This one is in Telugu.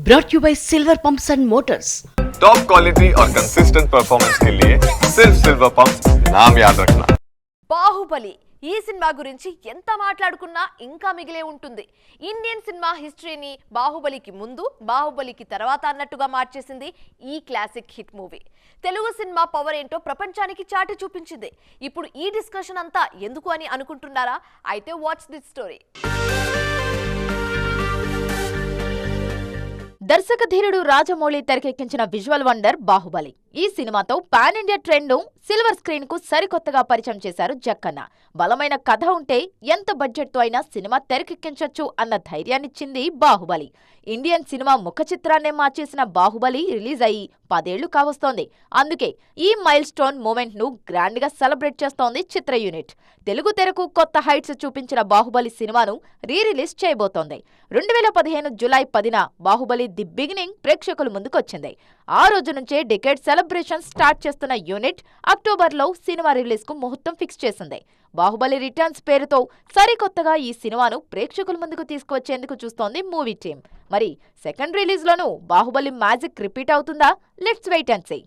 brought you by Silver Pumps and Motors. Top quality और कंसिस्टेंट परफॉर्मेंस के लिए सिर्फ सिल्वर पंप्स नाम याद रखना. బాహుబలి ఈ సినిమా గురించి ఎంత మాట్లాడుకున్నా ఇంకా మిగిలే ఉంటుంది. ఇండియన్ సినిమా హిస్టరీని బాహుబలికి ముందు బాహుబలికి తర్వాత అన్నట్టుగా మార్చేసింది ఈ classic hit movie. Telugu cinema power ఏంటో ప్రపంచానికి చాటి చూపించింది. ఇప్పుడు ఈ డిస్కషన్ అంతా ఎందుకు అని అనుకుంటున్నారా? అయితే వాచ్ దిస్ స్టోరీ. దర్శక ధీరుడు రాజమౌళి తెరకెక్కించిన విజువల్ వండర్ బాహుబలి. ఈ సినిమాతో పాన్ ఇండియా ట్రెండ్ ను సిల్వర్ స్క్రీన్ కు సరికొత్తగా పరిచయం చేశారు జక్కన్న. బలమైన కథ ఉంటే ఎంత బడ్జెట్ తో అయినా సినిమా తెరకెక్కించొచ్చు అన్న ధైర్యాన్నిచ్చింది బాహుబలి. ఇండియన్ సినిమా ముఖ చిత్రాన్నే మార్చేసిన బాహుబలి రిలీజ్ అయ్యి 10 ఏళ్లు కావస్తోంది. అందుకే ఈ మైల్ స్టోన్ మూమెంట్ ను గ్రాండ్ గా సెలబ్రేట్ చేస్తోంది చిత్ర యూనిట్. తెలుగు తెరకు కొత్త హైట్స్ చూపించిన బాహుబలి సినిమాను రీ రిలీజ్ చేయబోతోంది. 2015 జూలై 10న బాహుబలి ది బిగినింగ్ ప్రేక్షకుల ముందుకొచ్చింది. ఆ రోజు నుంచే డికేడ్ సెలబ్రేషన్ స్టార్ట్ చేస్తున్న యూనిట్ అక్టోబర్లో సినిమా రిలీజ్ కు ముహూర్తం ఫిక్స్ చేసింది. బాహుబలి రిటర్న్స్ పేరుతో సరికొత్తగా ఈ సినిమాను ప్రేక్షకుల ముందుకు తీసుకువచ్చేందుకు చూస్తోంది మూవీ టీం. మరి సెకండ్ రిలీజ్ లోనూ బాహుబలి మ్యాజిక్ రిపీట్ అవుతుందా? Let's wait and see.